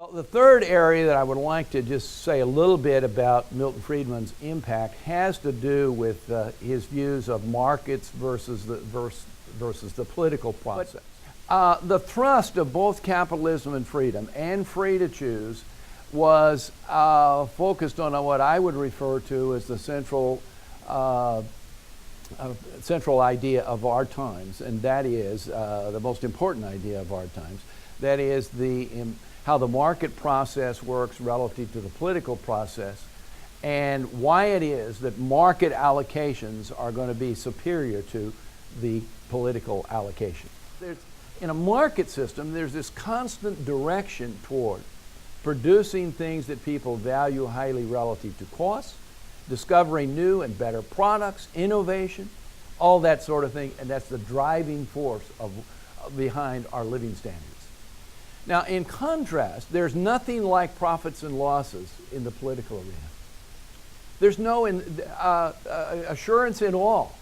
Well, the third area that I would like to just say a little bit about Milton Friedman's impact has to do with his views of markets versus the political process. The thrust of both Capitalism and Freedom and Free to Choose was focused on what I would refer to as the central idea of our times, and that is the most important idea of our times. That is how the market process works relative to the political process, and why it is that market allocations are going to be superior to the political allocation. In a market system, there's this constant direction toward producing things that people value highly relative to cost, discovering new and better products, innovation, all that sort of thing, and that's the driving force behind our living standards. Now, in contrast, there's nothing like profits and losses in the political arena. There's no assurance at all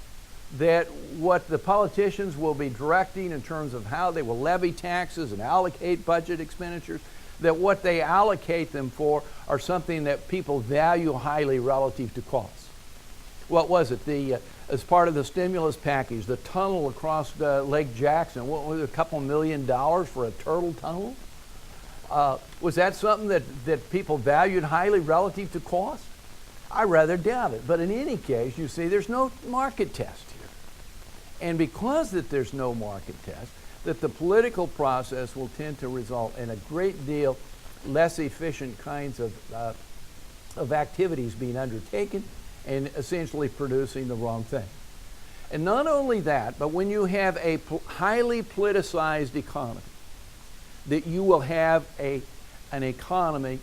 that what the politicians will be directing in terms of how they will levy taxes and allocate budget expenditures, that what they allocate them for are something that people value highly relative to costs. What was it? As part of the stimulus package, the tunnel across Lake Jackson, what was it, a couple $1 million for a turtle tunnel? Was that something that people valued highly relative to cost? I rather doubt it. But in any case, you see, there's no market test here. And because that there's no market test, that the political process will tend to result in a great deal less efficient kinds of activities being undertaken and essentially producing the wrong thing. And not only that, but when you have a highly politicized economy, that you will have an economy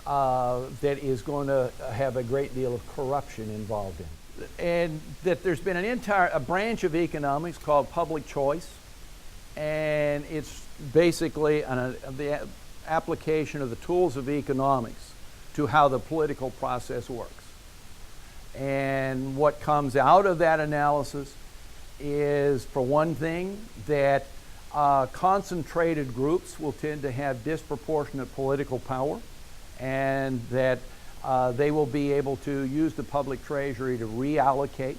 that is going to have a great deal of corruption involved in it. And that there's been a branch of economics called public choice, and it's basically the application of the tools of economics to how the political process works. And what comes out of that analysis is, for one thing, that concentrated groups will tend to have disproportionate political power, and that they will be able to use the public treasury to reallocate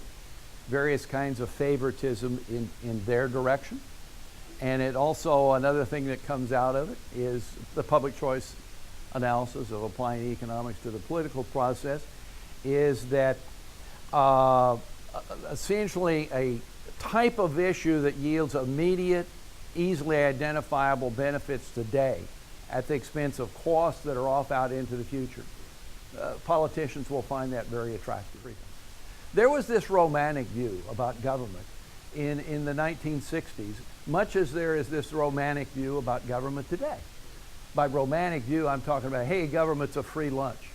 various kinds of favoritism in their direction. And it also, another thing that comes out of it is the public choice analysis of applying economics to the political process, is that essentially a type of issue that yields immediate, easily identifiable benefits today at the expense of costs that are off out into the future. Politicians will find that very attractive. There was this romantic view about government in the 1960s, much as there is this romantic view about government today. By romantic view, I'm talking about, hey, government's a free lunch.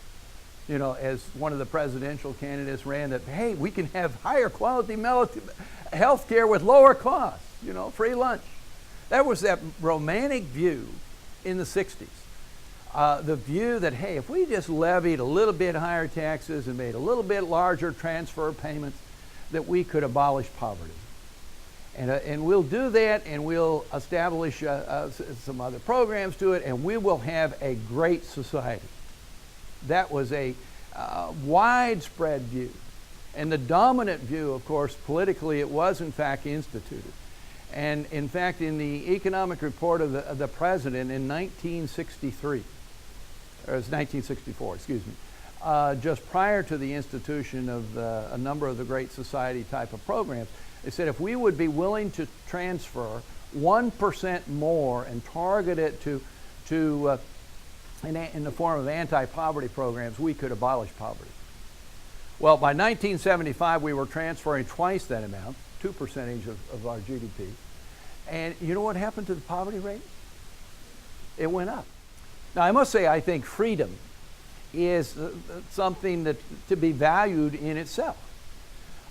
You know, as one of the presidential candidates ran, that, hey, we can have higher quality health care with lower costs, you know, free lunch. That was that romantic view in the 60s. The view that, hey, if we just levied a little bit higher taxes and made a little bit larger transfer payments, that we could abolish poverty. And we'll do that, and we'll establish some other programs to it, and we will have a great society. That was a widespread view. And the dominant view, of course, politically, it was in fact instituted. And in fact, in the economic report of the president in 1963, or it was 1964, excuse me, just prior to the institution of a number of the Great Society type of programs, they said if we would be willing to transfer 1% more and target it in the form of anti-poverty programs, we could abolish poverty. Well, by 1975, we were transferring twice that amount, 2% of our GDP. And you know what happened to the poverty rate? It went up. Now, I must say, I think freedom is something that to be valued in itself.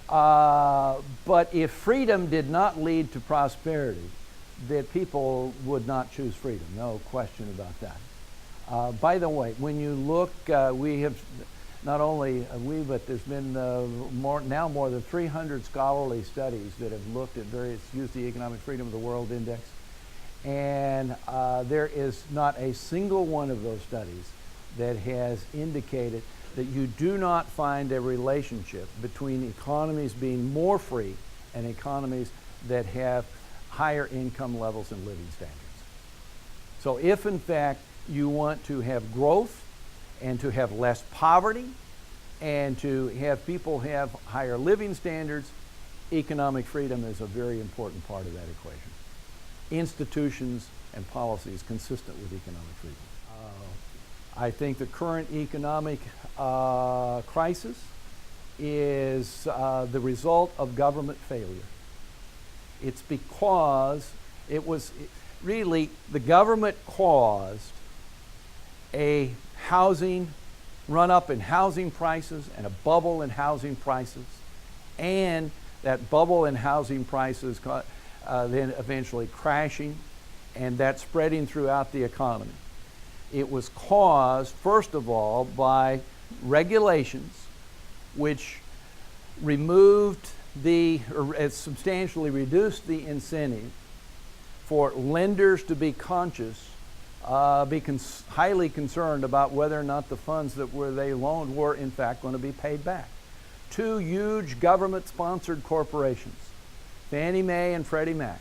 But if freedom did not lead to prosperity, that people would not choose freedom. No question about that. By the way, when you look, we have not only we, but there's been more than 300 scholarly studies that have looked at used the Economic Freedom of the World Index, And there is not a single one of those studies that has indicated that you do not find a relationship between economies being more free and economies that have higher income levels and living standards. So if in fact you want to have growth and to have less poverty and to have people have higher living standards, economic freedom is a very important part of that equation. Institutions and policies consistent with economic freedom. I think the current economic crisis is the result of government failure. It's because really the government caused a housing run-up in housing prices and a bubble in housing prices, and that bubble in housing prices then eventually crashing, and that spreading throughout the economy. It was caused, first of all, by regulations which removed or substantially reduced the incentive for lenders to be conscious, highly concerned about whether or not the funds that they loaned were in fact going to be paid back. Two huge government-sponsored corporations, Fannie Mae and Freddie Mac,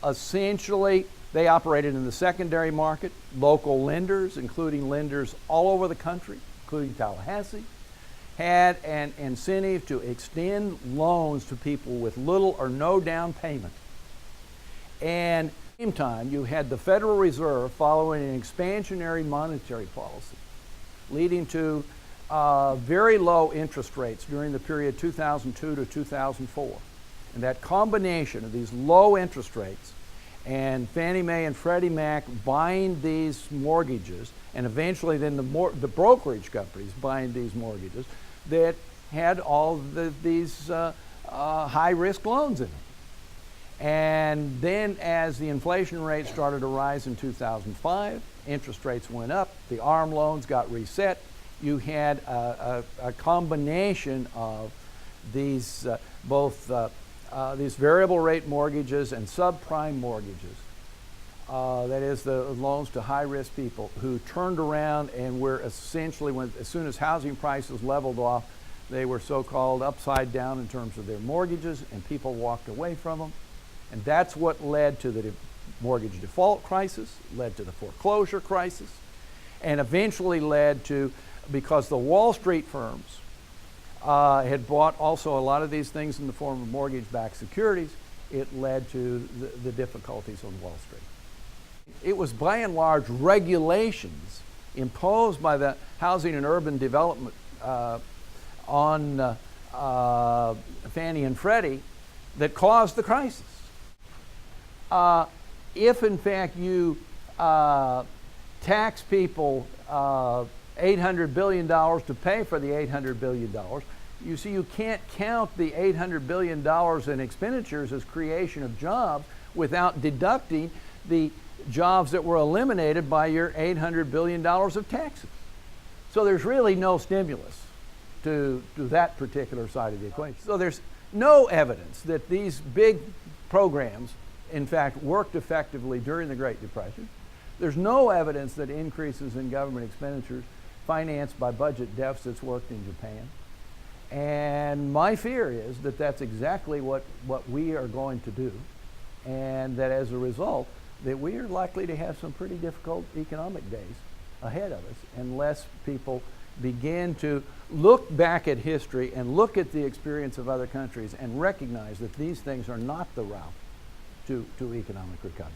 essentially they operated in the secondary market. Local lenders, including lenders all over the country, including Tallahassee, had an incentive to extend loans to people with little or no down payment. And at the same time, you had the Federal Reserve following an expansionary monetary policy, leading to very low interest rates during the period 2002 to 2004. And that combination of these low interest rates and Fannie Mae and Freddie Mac buying these mortgages, and eventually then the brokerage companies buying these mortgages that had all these high-risk loans in them. And then as the inflation rate started to rise in 2005, interest rates went up, the ARM loans got reset. You had a combination of these these variable rate mortgages and subprime mortgages. That is the loans to high-risk people who turned around and were essentially, as soon as housing prices leveled off, they were so-called upside down in terms of their mortgages, and people walked away from them. And that's what led to the mortgage default crisis, led to the foreclosure crisis, and eventually led to, because the Wall Street firms had bought also a lot of these things in the form of mortgage-backed securities, it led to the difficulties on Wall Street. It was by and large regulations imposed by the Housing and Urban Development on Fannie and Freddie that caused the crisis. If in fact you tax people $800 billion to pay for the $800 billion, you see you can't count the $800 billion in expenditures as creation of jobs without deducting the jobs that were eliminated by your $800 billion of taxes. So there's really no stimulus to that particular side of the equation. So there's no evidence that these big programs in fact worked effectively during the Great Depression. There's no evidence that increases in government expenditures financed by budget deficits worked in Japan. And my fear is that that's exactly what we are going to do, and that as a result, that we are likely to have some pretty difficult economic days ahead of us unless people begin to look back at history and look at the experience of other countries and recognize that these things are not the route to economic recovery.